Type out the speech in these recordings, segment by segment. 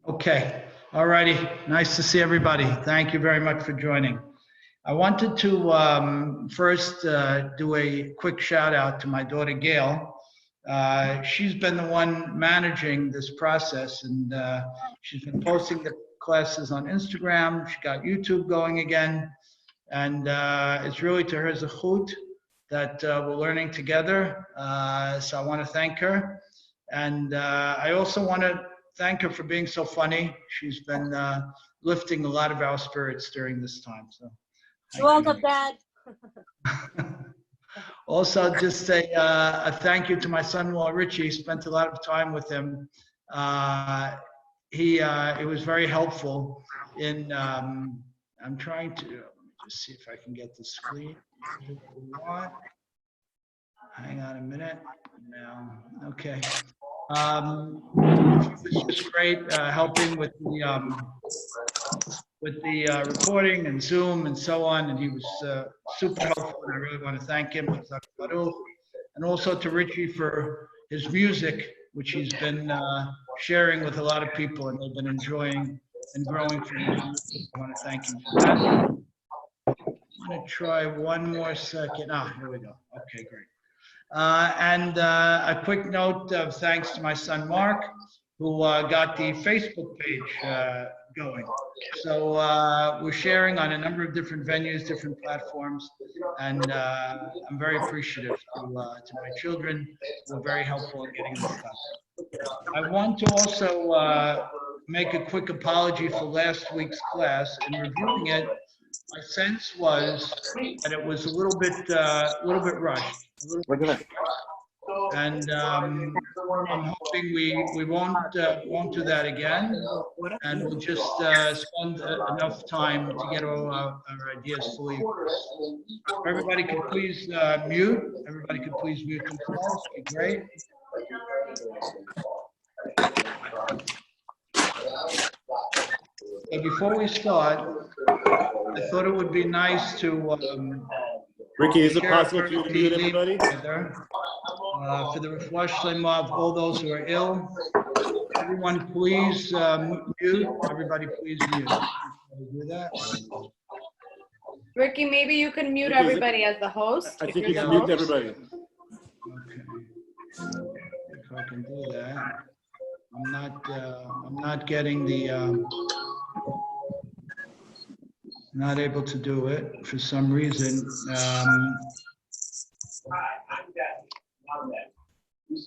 Okay. All righty. Nice to see everybody. Thank you very much for joining. I wanted to first do a quick shout out to my daughter, Gail. She's been the one managing this process, and she's been posting the classes on Instagram. She got YouTube going again, and it's really to her zechut that we're learning together. So I want to thank her, and I also want to thank her for being so funny. She's been lifting a lot of our spirits during this time. So. You're welcome, Dad. Also, just a thank you to my son-in-law, Richie. Spent a lot of time with him. It was very helpful in, I'm trying to, let me just see if I can get the screen. Hang on a minute. No, okay. It was just great helping with the recording and Zoom and so on, and he was super helpful, and I really want to thank him, and also to Richie for his music, which he's been sharing with a lot of people, and they've been enjoying and growing from his music. I want to thank him for that. I'm going to try one more second. Here we go. Okay, great. And a quick note of thanks to my son, Mark, who got the Facebook page going. So we're sharing on a number of different venues, different platforms, and I'm very appreciative to my children who are very helpful in getting this done. I want to also make a quick apology for last week's class. In reviewing it, my sense was that it was a little bit rushed. And I'm hoping we won't do that again, and we'll just spend enough time to get all our ideas fully. Everybody could please mute. Everybody could please mute themselves. Be great. So before we start, I thought it would be nice to Ricky, is it possible for you to mute everybody? For the refuah shlema of all those who are ill, everyone please mute. Everybody please mute. Do that. Ricky, maybe you can mute everybody as the host. I think you can mute everybody. Okay. If I can do that, I'm not getting the. Not able to do it for some reason.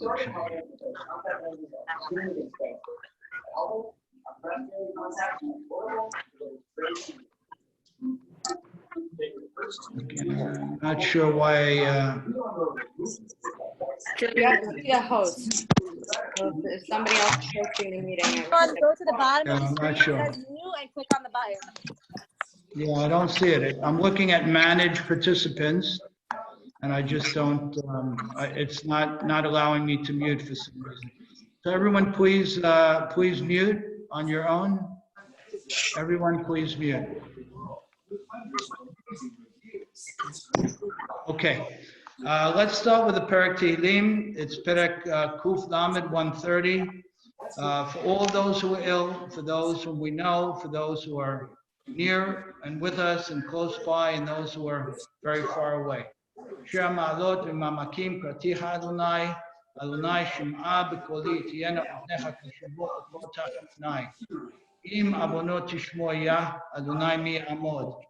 Okay. I'm not sure why. You have to be a host. If somebody else is hosting the meeting. Go to the bottom of the I'm screen. not sure. It says mute and click on the button. Yeah, I don't see it. I'm looking at manage participants, and I just don't. It's not allowing me to mute for some reason. So everyone, please mute on your own. Everyone, please mute. Okay. Let's start with the Perek Tehillim. It's Perek Kuf Lamed 130. For all those who are ill, for those whom we know, for those who are near and with us and close by, and those who are very far away. Shir ma'alot v'mamakim praticha Adonai, Adonai shim'a b'koli tiyena avnecha kashavot v'kotach Adonai. Im abonot tishmoya, Adonai mi amod.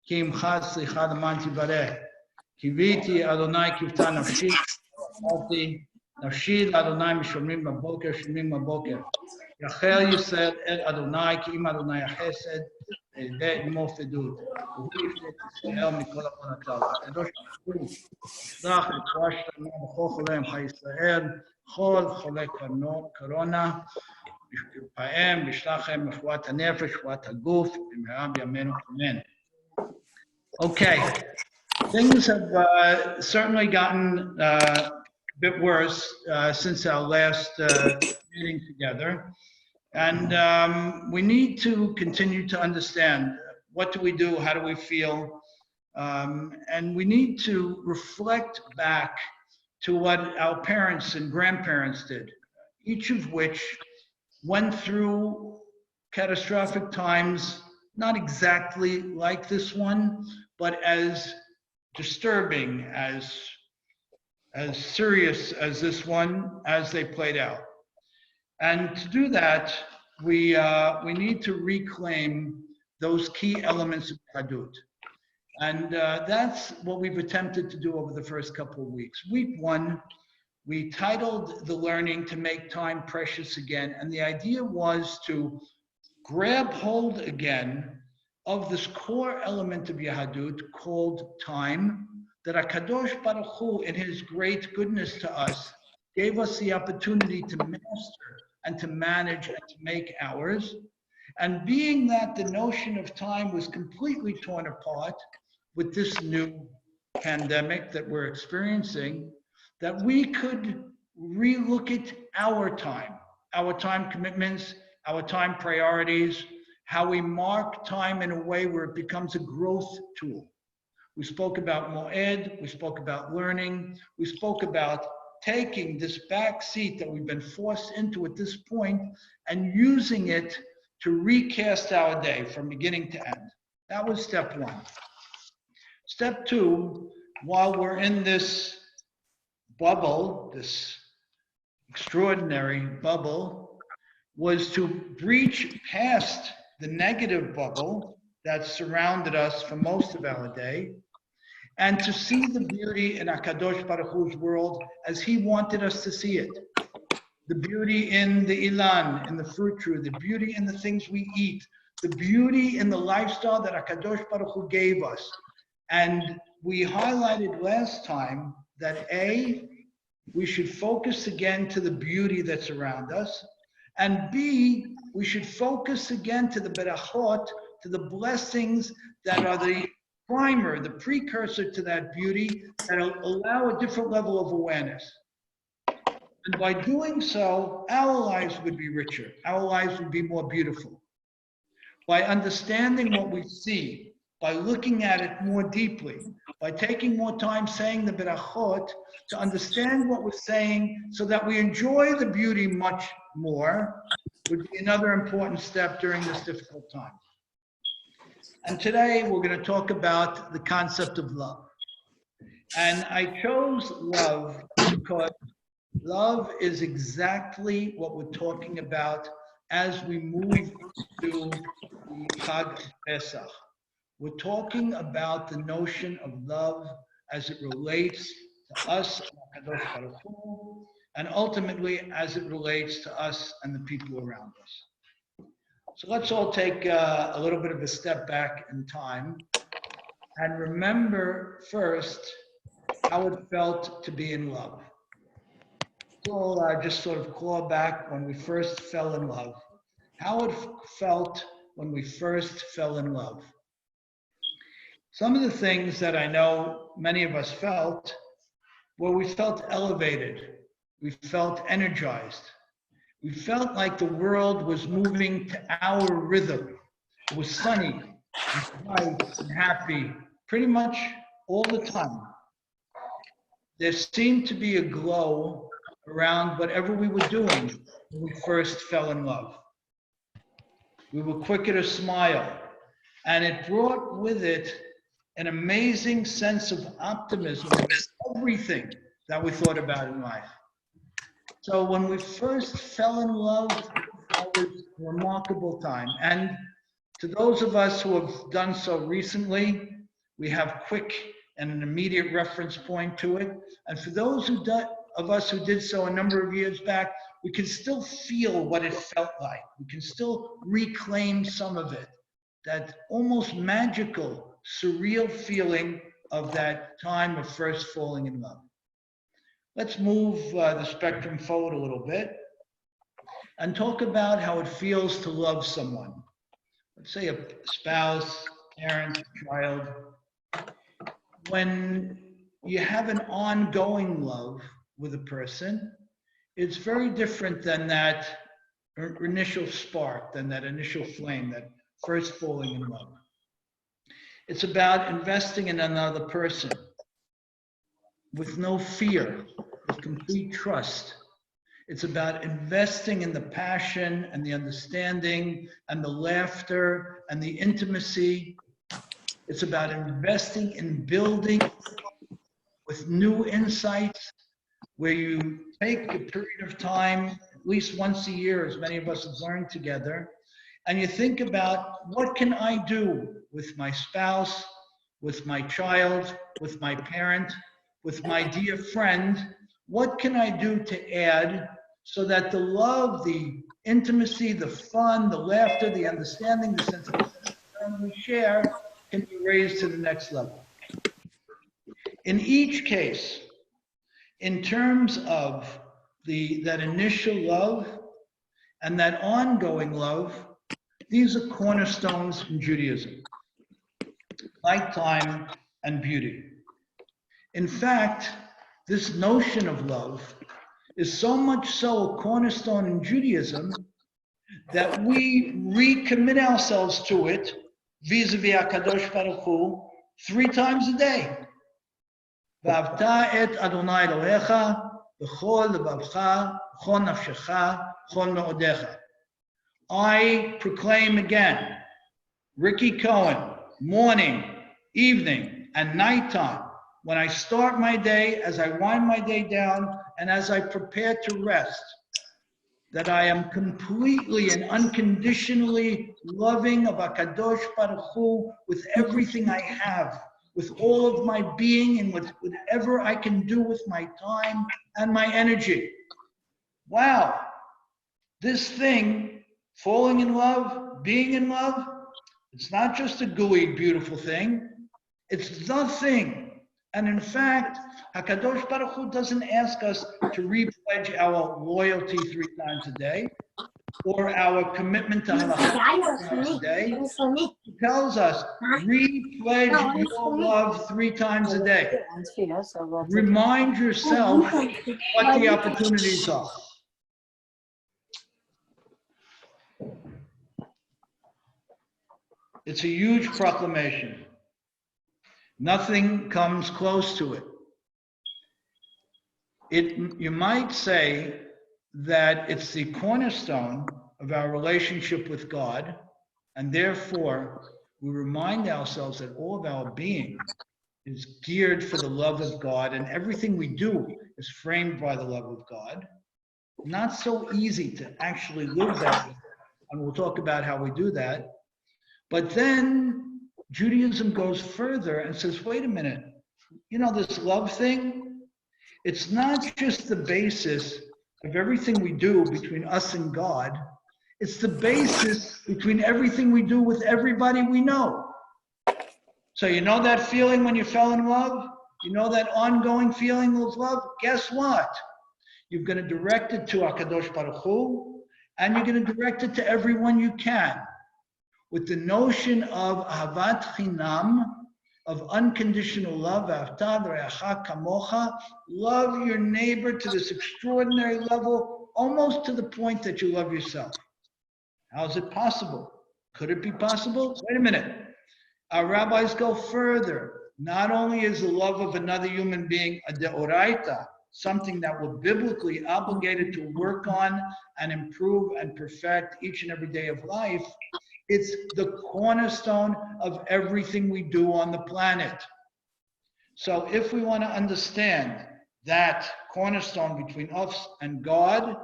Ki imcha slicha l'man tivarech. Kiviti Adonai kivta nafshi, nafshi l'Adonai mishomrim b'boker, shomrim b'boker. Yachel Yisrael el Adonai, ki im Adonai hachesed, עמו פדות, והוא יפנה את ישראל מכל עוונותיו. הקדוש ברוך הוא ישלח רפואה שלמה בכל חולי עמך ישראל, כל חולי קורונה, ירפאם וישלח להם רפואת הנפש, רפואת הגוף, במהרה בימינו אמן. Okay, things have certainly gotten a bit worse since our last meeting together. And we need to continue to understand what do we do, how do we feel, and we need to reflect back to what our parents and grandparents did, each of which went through catastrophic times, not exactly like this one, but as disturbing, as serious as this one, as they played out. And to do that, we need to reclaim those key elements of Yahadut. And that's what we've attempted to do over the first couple of weeks. Week one, we titled the learning to make time precious again. And the idea was to grab hold again of this core element of Yahadut called time, that HaKadosh Baruch Hu, in his great goodness to us, gave us the opportunity to master and to manage and to make ours. And being that the notion of time was completely torn apart with this new pandemic that we're experiencing, that we could relook at our time commitments, our time priorities, how we mark time in a way where it becomes a growth tool. We spoke about Moed, we spoke about learning, we spoke about taking this back seat that we've been forced into at this point and using it to recast our day from beginning to end. That was step one. Step two, while we're in this bubble, this extraordinary bubble, was to breach past the negative bubble that surrounded us for most of our day, and to see the beauty in HaKadosh Baruch Hu's world as he wanted us to see it. The beauty in the ilan, in the fruit tree, the beauty in the things we eat, the beauty in the lifestyle that HaKadosh Baruch Hu gave us. And we highlighted last time that A, we should focus again to the beauty that's around us, and B, we should focus again to the berachot, to the blessings that are the primer, the precursor to that beauty, that will allow a different level of awareness. And by doing so, our lives would be richer. Our lives would be more beautiful. By understanding what we see, by looking at it more deeply, by taking more time saying the berachot, to understand what we're saying so that we enjoy the beauty much more, would be another important step during this difficult time. And today we're going to talk about the concept of love. And I chose love because love is exactly what we're talking about as we move into the Chag Pesach. We're talking about the notion of love as it relates to us, HaKadosh Baruch Hu, and ultimately as it relates to us and the people around us. So let's all take a little bit of a step back in time and remember first how it felt to be in love. So just sort of claw back when we first fell in love. How it felt when we first fell in love. Some of the things that I know many of us felt were we felt elevated, we felt energized, we felt like the world was moving to our rhythm. It was sunny and bright and happy pretty much all the time. There seemed to be a glow around whatever we were doing when we first fell in love. We were quicker to smile, and it brought with it an amazing sense of optimism about everything that we thought about in life. So when we first fell in love, that was a remarkable time. And to those of us who have done so recently, we have quick and an immediate reference point to it. And for those of us who did so a number of years back, we can still feel what it felt like. We can still reclaim some of it. That almost magical, surreal feeling of that time of first falling in love. Let's move the spectrum forward a little bit and talk about how it feels to love someone. Let's say a spouse, parent, child. When you have an ongoing love with a person, it's very different than that initial spark, than that initial flame, that first falling in love. It's about investing in another person with no fear, with complete trust. It's about investing in the passion and the understanding and the laughter and the intimacy. It's about investing in building with new insights, where you take a period of time, at least once a year, as many of us have learned together, and you think about, what can I do with my spouse, with my child, with my parent, with my dear friend? What can I do to add so that the love, the intimacy, the fun, the laughter, the understanding, the sense of concern we share can be raised to the next level? In each case, in terms of that initial love and that ongoing love, these are cornerstones in Judaism: lifetime and beauty. In fact, this notion of love is so much so a cornerstone in Judaism that we recommit ourselves to it vis-a-vis HaKadosh Baruch Hu 3 times a day. V'avta et Adonai Elohecha b'chol lebavcha b'chol nafshecha b'chol me'odecha. I proclaim again, Ricky Cohen, morning, evening, and nighttime, when I start my day, as I wind my day down, and as I prepare to rest, that I am completely and unconditionally loving of HaKadosh Baruch Hu with everything I have, with all of my being, and with whatever I can do with my time and my energy. Wow, this thing, falling in love, being in love, it's not just a gooey, beautiful thing. It's the thing. And in fact, HaKadosh Baruch Hu doesn't ask us to repledge our loyalty 3 times a day, or our commitment to halakha 3 times a day. He tells us, repledge your love 3 times a day. Remind yourself what the opportunities are. It's a huge proclamation. Nothing comes close to it. You might say that it's the cornerstone of our relationship with God, and therefore we remind ourselves that all of our being is geared for the love of God, and everything we do is framed by the love of God. Not so easy to actually live that way, and we'll talk about how we do that. But then Judaism goes further and says, wait a minute, you know, this love thing, it's not just the basis of everything we do between us and God. It's the basis between everything we do with everybody we know. So you know that feeling when you fell in love? You know that ongoing feeling of love? Guess what? You're going to direct it to HaKadosh Baruch Hu, and you're going to direct it to everyone you can, with the notion of ahavat chinam, of unconditional love, avta v'reacha kamocha, love your neighbor to this extraordinary level, almost to the point that you love yourself. How is it possible? Could it be possible? Wait a minute. Our rabbis go further. Not only is the love of another human being a deoraita, something that we're biblically obligated to work on and improve and perfect each and every day of life, it's the cornerstone of everything we do on the planet. So if we want to understand that cornerstone between us and God,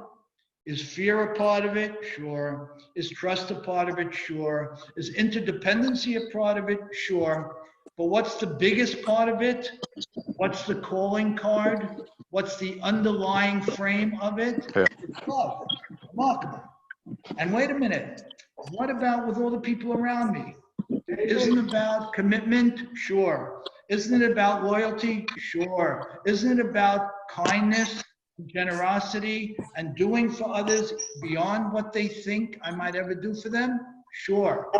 is fear a part of it? Sure. Is trust a part of it? Sure. Is interdependency a part of it? Sure. But what's the biggest part of it? What's the calling card? What's the underlying frame of it? It's love. Remarkable. And wait a minute. What about with all the people around me? Isn't it about commitment? Sure. Isn't it about loyalty? Sure. Isn't it about kindness, generosity, and doing for others beyond what they think I might ever do for them? Sure.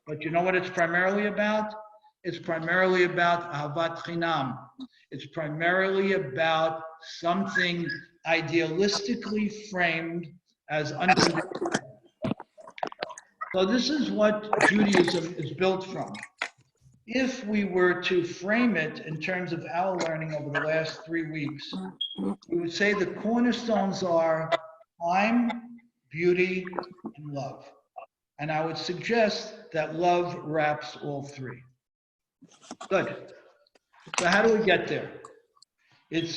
But you know what it's primarily about? It's primarily about ahavat chinam. It's primarily about something idealistically framed as unconditional. So this is what Judaism is built from. If we were to frame it in terms of our learning over the last 3 weeks, we would say the cornerstones are time, beauty, and love. And I would suggest that love wraps all three. Good. So how do we get there? It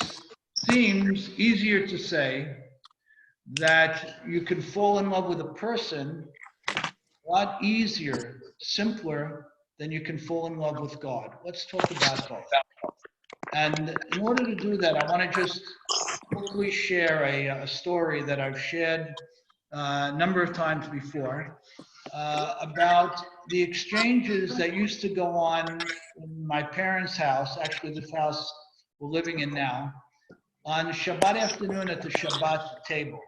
seems easier to say that you can fall in love with a person a lot easier, simpler than you can fall in love with God. Let's talk about both. And in order to do that, I want to just quickly share a story that I've shared a number of times before about the exchanges that used to go on in my parents' house, actually this house we're living in now, on Shabbat afternoon at the Shabbat table.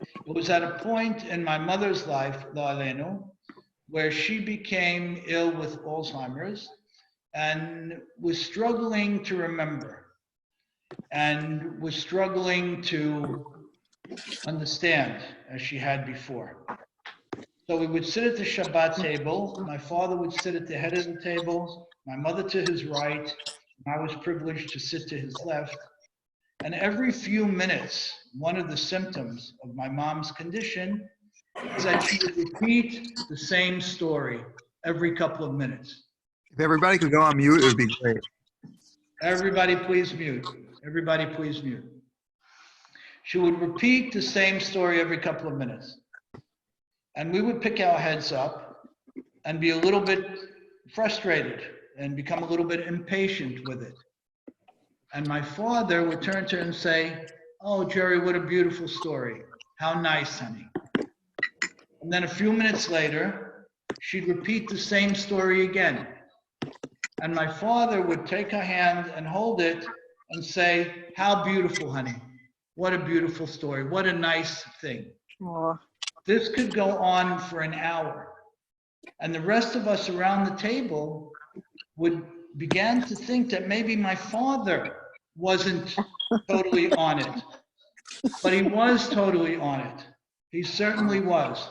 It was at a point in my mother's life, La'alenu, where she became ill with Alzheimer's and was struggling to remember and was struggling to understand as she had before. So we would sit at the Shabbat table. My father would sit at the head of the table, my mother to his right, and I was privileged to sit to his left. And every few minutes, one of the symptoms of my mom's condition is that she would repeat the same story every couple of minutes. If everybody could go on mute, it would be great. Everybody please mute. Everybody please mute. She would repeat the same story every couple of minutes. And we would pick our heads up and be a little bit frustrated and become a little bit impatient with it. And my father would turn to her and say, "Oh, Jerry, what a beautiful story. How nice, honey." And then a few minutes later, she'd repeat the same story again. And my father would take her hand and hold it and say, "How beautiful, honey. What a beautiful story. What a nice thing." Aw. This could go on for an hour. And the rest of us around the table would begin to think that maybe my father wasn't totally on it. But he was totally on it. He certainly was.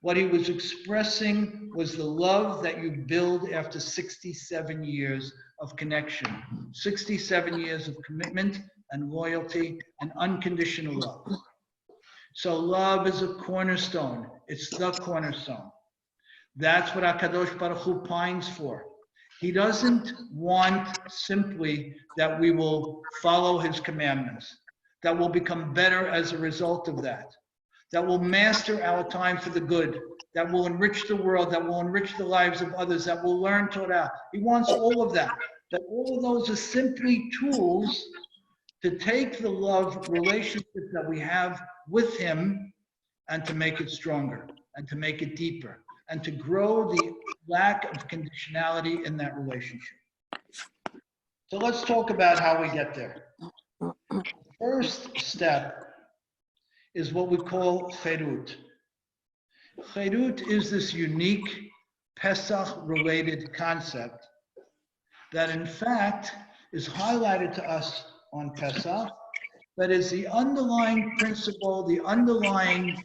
What he was expressing was the love that you build after 67 years of connection, 67 years of commitment and loyalty and unconditional love. So love is a cornerstone. It's the cornerstone. That's what HaKadosh Baruch Hu pines for. He doesn't want simply that we will follow his commandments, that we'll become better as a result of that will master our time for the good, that will enrich the world, that will enrich the lives of others, that will learn Torah. He wants all of that. But all of those are simply tools to take the love relationship that we have with him and to make it stronger and to make it deeper and to grow the lack of conditionality in that relationship. So let's talk about how we get there. First step is what we call Cherut. Cherut is this unique Pesach-related concept that in fact is highlighted to us on Pesach, that is the underlying principle, the underlying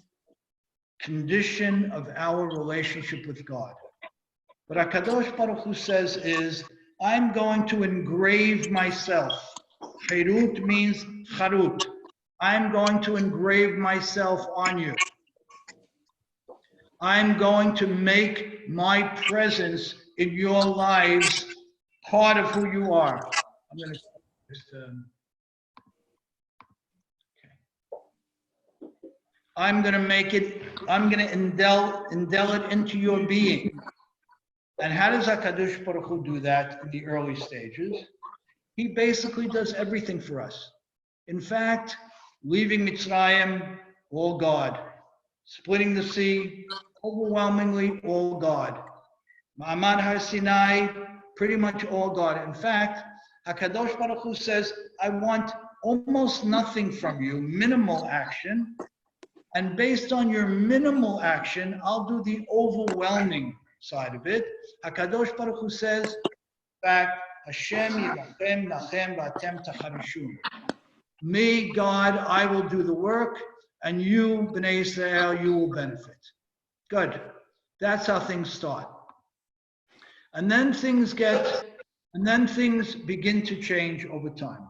condition of our relationship with God. What HaKadosh Baruch Hu says is, I'm going to engrave myself. Cherut means charut. I'm going to engrave myself on you. I'm going to make my presence in your lives part of who you are. I'm going to just, I'm going to make it, I'm going to indel it into your being. And how does HaKadosh Baruch Hu do that in the early stages? He basically does everything for us. In fact, leaving Mitzrayim, all God. Splitting the sea, overwhelmingly all God. Ma'amad Har Sinai, pretty much all God. In fact, HaKadosh Baruch Hu says, I want almost nothing from you, minimal action. And based on your minimal action, I'll do the overwhelming side of it. HaKadosh Baruch Hu says, in fact, Hashem yilachem lachem v'atem tacharishun. Me, God, I will do the work, and you, Bnei Israel, you will benefit. Good. That's how things start. And then things begin to change over time.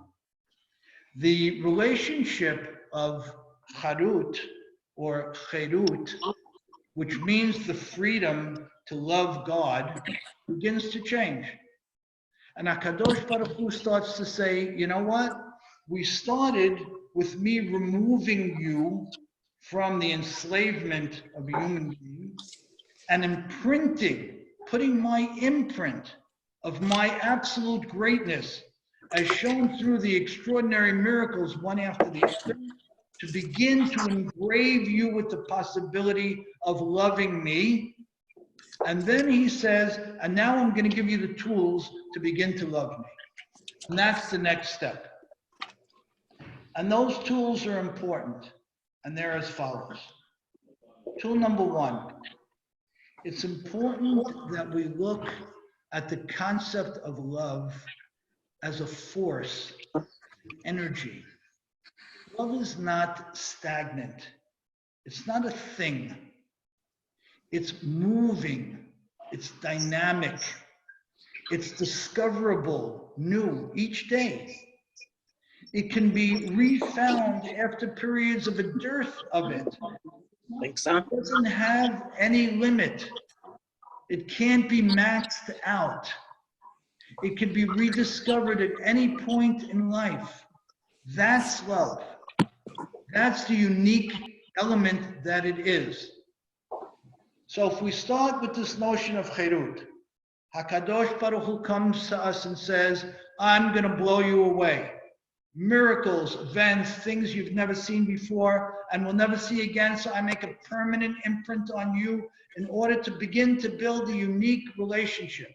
The relationship of charut or cherut, which means the freedom to love God, begins to change. And HaKadosh Baruch Hu starts to say, you know what? We started with me removing you from the enslavement of a human being and imprinting, putting my imprint of my absolute greatness, as shown through the extraordinary miracles one after the other, to begin to engrave you with the possibility of loving me. And then he says, and now I'm going to give you the tools to begin to love me. And that's the next step. And those tools are important. And they're as follows. Tool number one, it's important that we look at the concept of love as a force, energy. Love is not stagnant. It's not a thing. It's moving. It's dynamic. It's discoverable, new each day. It can be refound after periods of a dearth of it. It doesn't have any limit. It can't be maxed out. It can be rediscovered at any point in life. That's love. That's the unique element that it is. So if we start with this notion of cherut, HaKadosh Baruch Hu comes to us and says, I'm going to blow you away. Miracles, events, things you've never seen before and will never see again. So I make a permanent imprint on you in order to begin to build a unique relationship.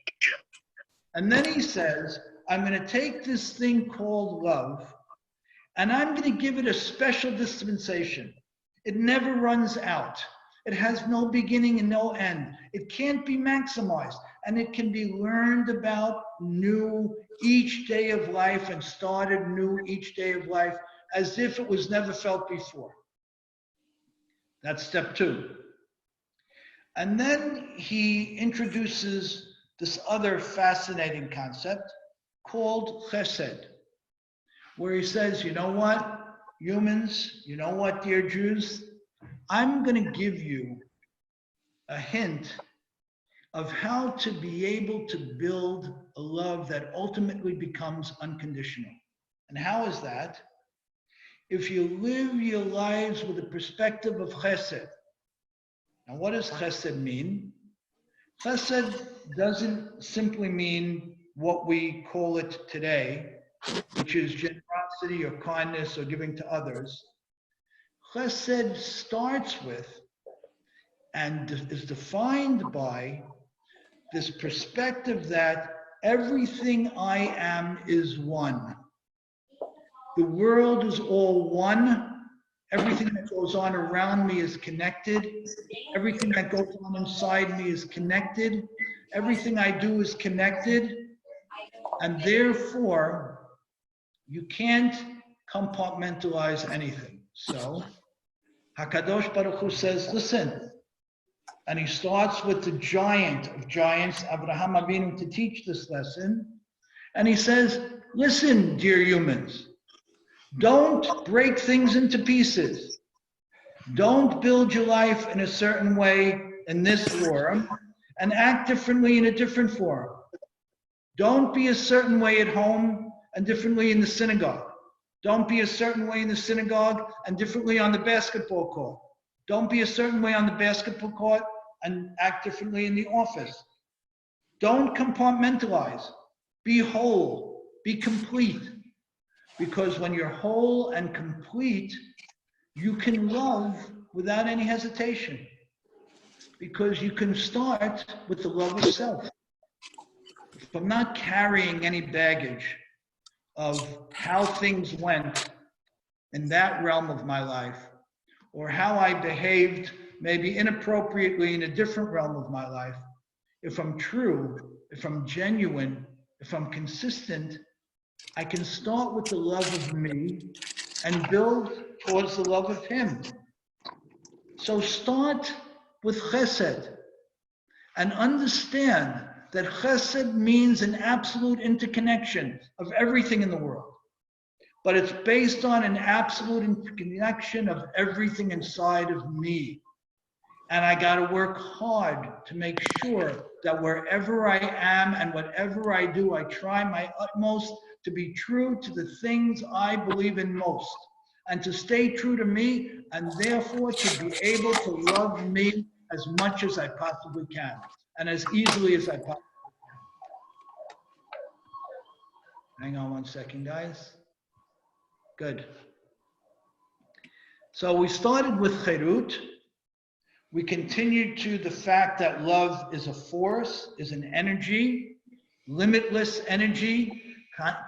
And then he says, I'm going to take this thing called love and I'm going to give it a special dispensation. It never runs out. It has no beginning and no end. It can't be maximized, and it can be learned about new each day of life and started new each day of life as if it was never felt before. That's step two. And then he introduces this other fascinating concept called chesed, where he says, you know what, humans, you know what, dear Jews, I'm going to give you a hint of how to be able to build a love that ultimately becomes unconditional. And how is that? If you live your lives with a perspective of chesed. Now, what does chesed mean? Chesed doesn't simply mean what we call it today, which is generosity or kindness or giving to others. Chesed starts with and is defined by this perspective that everything I am is one. The world is all one. Everything that goes on around me is connected. Everything that goes on inside me is connected. Everything I do is connected. And therefore, you can't compartmentalize anything. So, HaKadosh Baruch Hu says, listen, and he starts with the giant of giants, Abraham Avinu, to teach this lesson. And he says, listen, dear humans, don't break things into pieces. Don't build your life in a certain way in this forum and act differently in a different forum. Don't be a certain way at home and differently in the synagogue. Don't be a certain way in the synagogue and differently on the basketball court. Don't be a certain way on the basketball court and act differently in the office. Don't compartmentalize. Be whole. Be complete. Because when you're whole and complete, you can love without any hesitation. Because you can start with the love of self. If I'm not carrying any baggage of how things went in that realm of my life, or how I behaved maybe inappropriately in a different realm of my life, if I'm true, if I'm genuine, if I'm consistent, I can start with the love of me and build towards the love of him. So start with chesed and understand that chesed means an absolute interconnection of everything in the world. but it's based on an absolute interconnection of everything inside of me. And I got to work hard to make sure that wherever I am and whatever I do, I try my utmost to be true to the things I believe in most, and to stay true to me, and therefore to be able to love me as much as I possibly can, and as easily as I possibly can. Hang on one second, guys. Good. So we started with Cherut. We continued to the fact that love is a force, is an energy, limitless energy,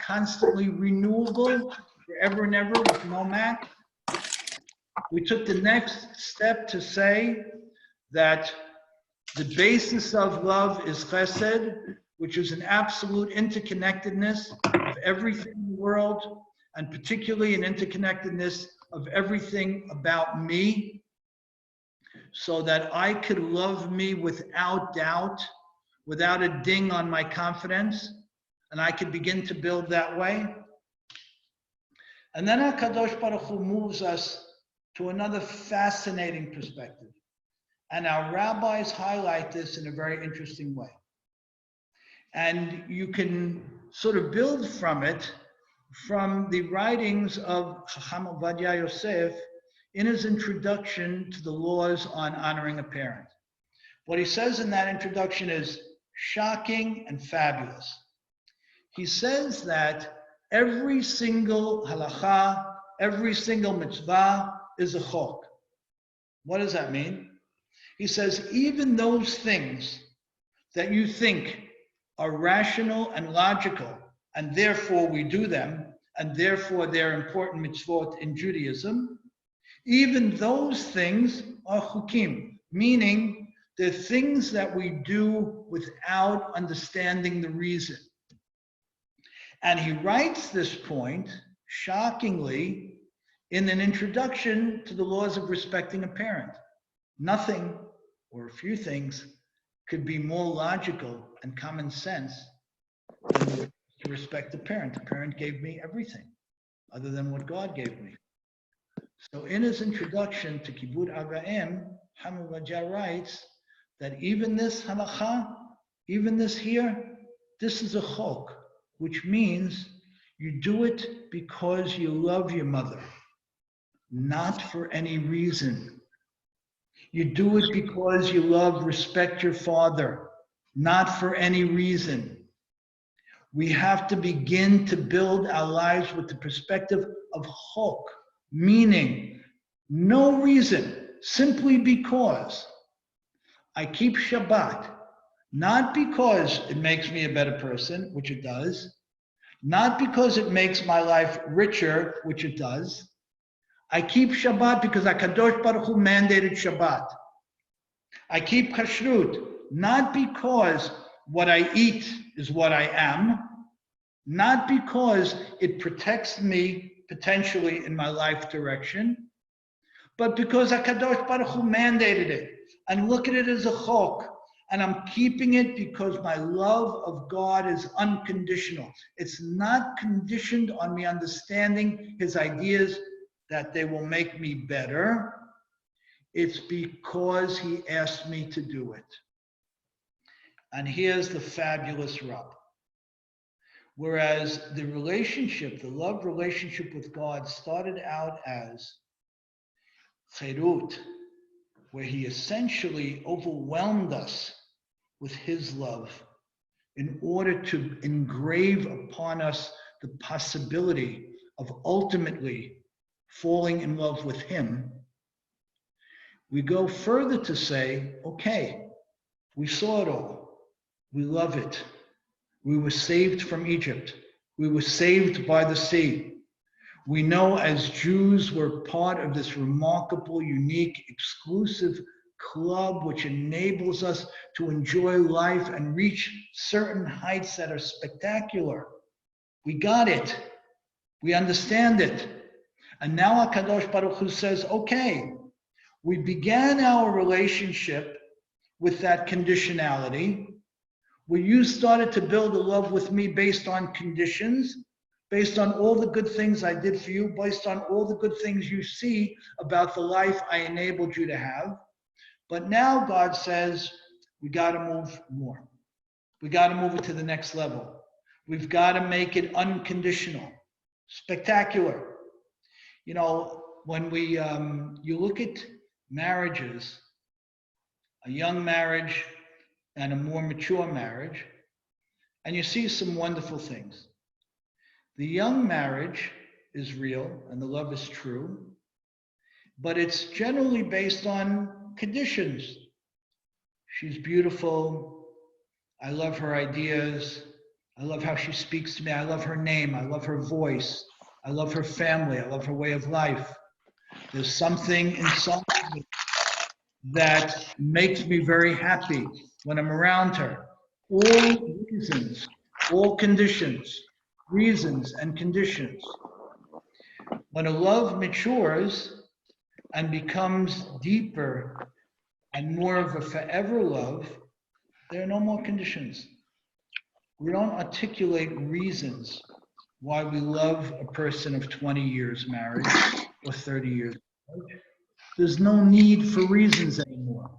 constantly renewable, forever and ever with no max. We took the next step to say that the basis of love is chesed, which is an absolute interconnectedness of everything in the world, and particularly an interconnectedness of everything about me, so that I could love me without doubt, without a ding on my confidence, and I could begin to build that way. And then HaKadosh Baruch Hu moves us to another fascinating perspective. And our rabbis highlight this in a very interesting way. And you can sort of build from it, from the writings of Chacham Ovadia Yosef in his introduction to the laws on honoring a parent. What he says in that introduction is shocking and fabulous. He says that every single halacha, every single mitzvah is a chok. What does that mean? He says, even those things that you think are rational and logical, and therefore we do them, and therefore they're important mitzvot in Judaism, even those things are chukim, meaning they're things that we do without understanding the reason. And he writes this point, shockingly, in an introduction to the laws of respecting a parent. Nothing, or a few things, could be more logical and common sense than to respect a parent. A parent gave me everything other than what God gave me. So in his introduction to Kibud Avayim, Hamid Raja writes that even this halacha, even this here, this is a chok, which means you do it because you love your mother, not for any reason. You do it because you respect your father, not for any reason. We have to begin to build our lives with the perspective of chok, meaning no reason, simply because I keep Shabbat, not because it makes me a better person, which it does, not because it makes my life richer, which it does. I keep Shabbat because HaKadosh Baruch Hu mandated Shabbat. I keep Kashrut, not because what I eat is what I am, not because it protects me potentially in my life direction, but because HaKadosh Baruch Hu mandated it. And look at it as a chok. And I'm keeping it because my love of God is unconditional. It's not conditioned on me understanding his ideas that they will make me better. It's because he asked me to do it. And here's the fabulous rub. Whereas the relationship, the love relationship with God started out as cherut, where he essentially overwhelmed us with his love in order to engrave upon us the possibility of ultimately falling in love with him. We go further to say, okay, we saw it all. We love it. We were saved from Egypt. We were saved by the sea. We know as Jews we're part of this remarkable, unique, exclusive club which enables us to enjoy life and reach certain heights that are spectacular. We got it. We understand it. And now HaKadosh Baruch Hu says, okay, we began our relationship with that conditionality, where you started to build a love with me based on conditions, based on all the good things I did for you, based on all the good things you see about the life I enabled you to have. But now God says, we got to move more. We got to move it to the next level. We've got to make it unconditional, spectacular. You know, when you look at marriages, a young marriage and a more mature marriage, and you see some wonderful things. The young marriage is real and the love is true, but it's generally based on conditions. She's beautiful. I love her ideas. I love how she speaks to me. I love her name. I love her voice. I love her family. I love her way of life. There's something inside me that makes me very happy when I'm around her. All reasons, all conditions, reasons and conditions. When a love matures and becomes deeper and more of a forever love, there are no more conditions. We don't articulate reasons why we love a person of 20 years marriage or 30 years marriage. There's no need for reasons anymore.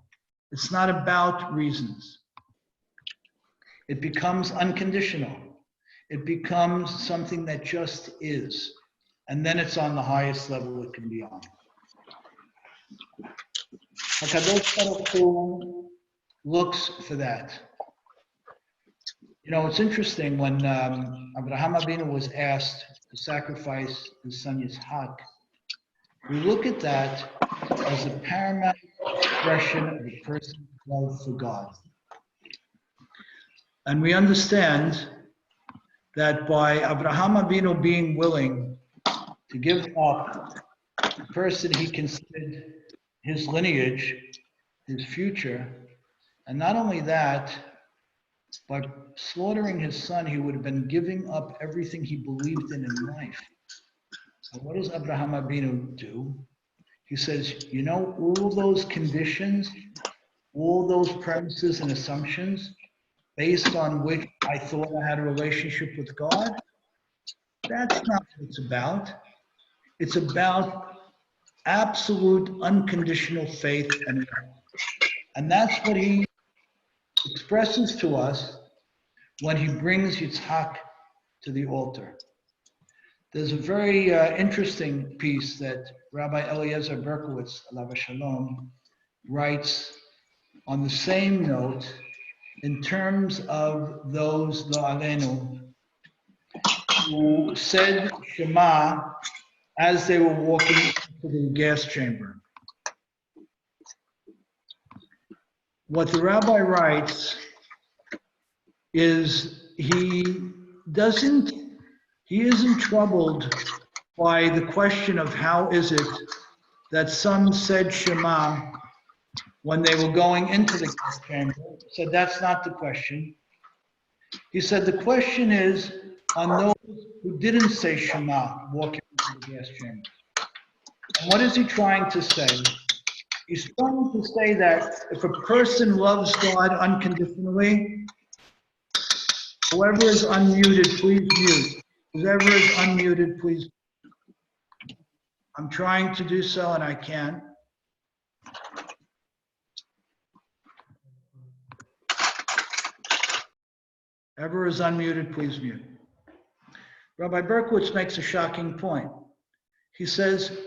It's not about reasons. It becomes unconditional. It becomes something that just is. And then it's on the highest level it can be on. HaKadosh Baruch Hu looks for that. You know, it's interesting when Abraham Avinu was asked to sacrifice his son Yitzhak, we look at that as a paramount expression of a person's love for God. And we understand that by Abraham Avinu being willing to give up the person he considered his lineage, his future, and not only that, by slaughtering his son, he would have been giving up everything he believed in life. And what does Abraham Avinu do? He says, you know, all those conditions, all those premises and assumptions based on which I thought I had a relationship with God, that's not what it's about. It's about absolute unconditional faith and love. And that's what he expresses to us when he brings Yitzhak to the altar. There's a very interesting piece that Rabbi Eliezer Berkowitz, alav shalom, writes on the same note in terms of those lo alenu who said Shema as they were walking into the gas chamber. What the rabbi writes is he isn't troubled by the question of how is it that some said Shema when they were going into the gas chamber. He said that's not the question. He said the question is on those who didn't say Shema walking into the gas chamber. And what is he trying to say? He's trying to say that if a person loves God unconditionally, whoever is unmuted, please mute. Whoever is unmuted, please. I'm trying to do so and I can't. Whoever is unmuted, please mute. Rabbi Berkowitz makes a shocking point. He says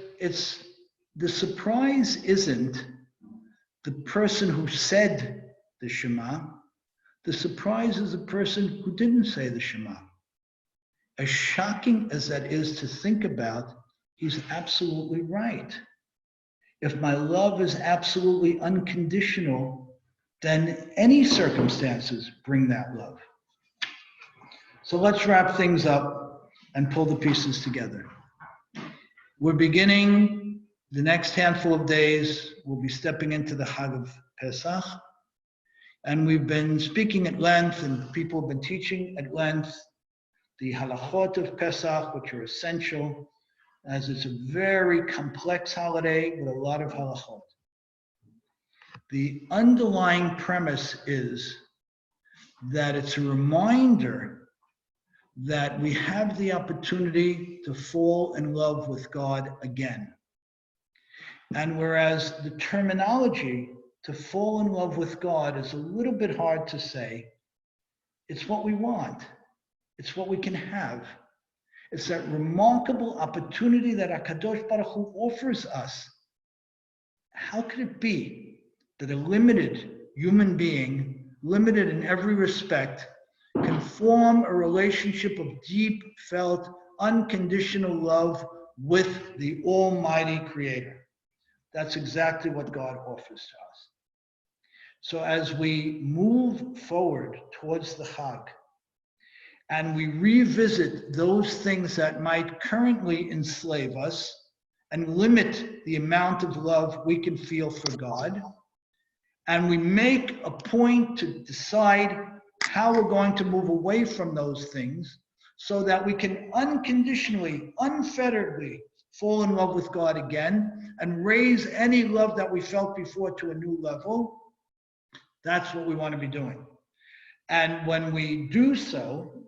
the surprise isn't the person who said the Shema. The surprise is the person who didn't say the Shema. As shocking as that is to think about, he's absolutely right. If my love is absolutely unconditional, then any circumstances bring that love. So let's wrap things up and pull the pieces together. We're beginning the next handful of days. We'll be stepping into the Chag of Pesach. And we've been speaking at length, and people have been teaching at length the halachot of Pesach, which are essential, as it's a very complex holiday with a lot of halachot. The underlying premise is that it's a reminder that we have the opportunity to fall in love with God again. And whereas the terminology to fall in love with God is a little bit hard to say, it's what we want. It's what we can have. It's that remarkable opportunity that HaKadosh Baruch Hu offers us. How could it be that a limited human being, limited in every respect, can form a relationship of deep felt, unconditional love with the Almighty Creator? That's exactly what God offers to us. So as we move forward towards the Chag, and we revisit those things that might currently enslave us and limit the amount of love we can feel for God, and we make a point to decide how we're going to move away from those things so that we can unconditionally, unfetteredly fall in love with God again and raise any love that we felt before to a new level. That's what we want to be doing. And when we do so,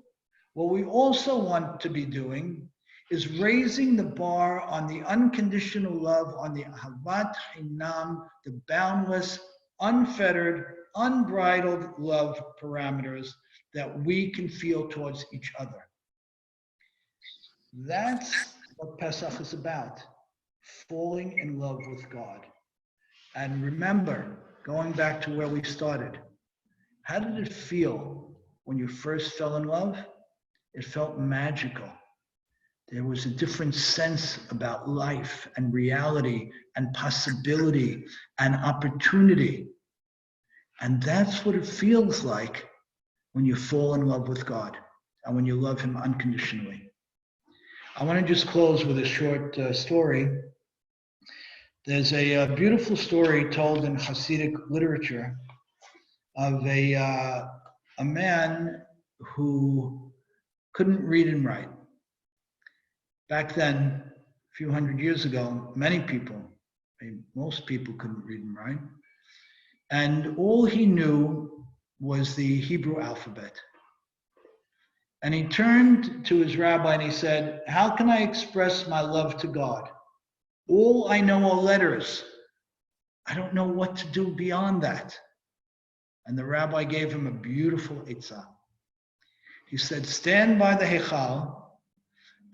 what we also want to be doing is raising the bar on the unconditional love, on the ahavat hinam, the boundless, unfettered, unbridled love parameters that we can feel towards each other. That's what Pesach is about, falling in love with God. And remember, going back to where we started, how did it feel when you first fell in love? It felt magical. There was a different sense about life and reality and possibility and opportunity. And that's what it feels like when you fall in love with God and when you love Him unconditionally. I want to just close with a short story. There's a beautiful story told in Hasidic literature of a man who couldn't read and write. Back then, a few hundred years ago, many people, most people couldn't read and write. And all he knew was the Hebrew alphabet. And he turned to his rabbi and he said, "How can I express my love to God? All I know are letters. I don't know what to do beyond that." And the rabbi gave him a beautiful itzah. He said, "Stand by the Heichal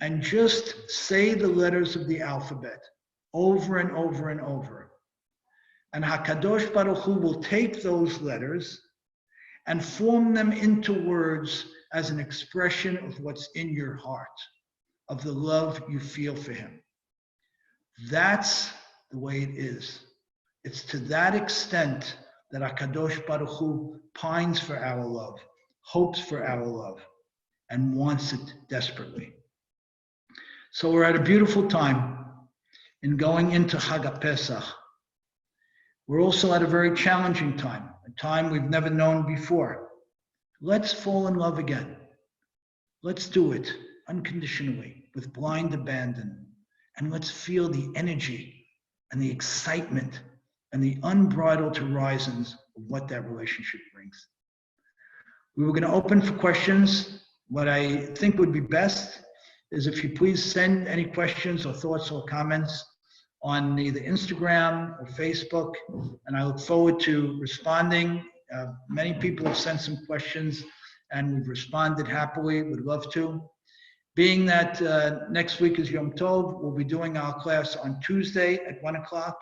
and just say the letters of the alphabet over and over and over. And HaKadosh Baruch Hu will take those letters and form them into words as an expression of what's in your heart, of the love you feel for Him." That's the way it is. It's to that extent that HaKadosh Baruch Hu pines for our love, hopes for our love, and wants it desperately. So we're at a beautiful time in going into Chag Pesach. We're also at a very challenging time, a time we've never known before. Let's fall in love again. Let's do it unconditionally, with blind abandon, and let's feel the energy and the excitement and the unbridled horizons of what that relationship brings. We were going to open for questions. What I think would be best is if you please send any questions or thoughts or comments on either Instagram or Facebook, and I look forward to responding. Many people have sent some questions and we've responded happily, would love to. Being that next week is Yom Tov, we'll be doing our class on Tuesday at 1 o'clock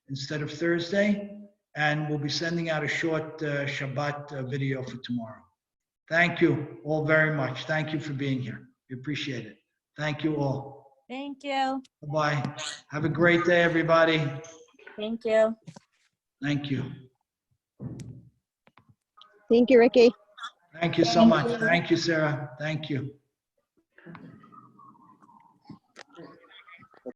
instead of Thursday, and we'll be sending out a short Shabbat video for tomorrow. Thank you all very much. Thank you for being here. We appreciate it. Thank you all. Thank you. Bye-bye. Have a great day, everybody. Thank you. Thank you. Thank you, Ricky. Thank you so much. Thank you, Sarah. Thank you.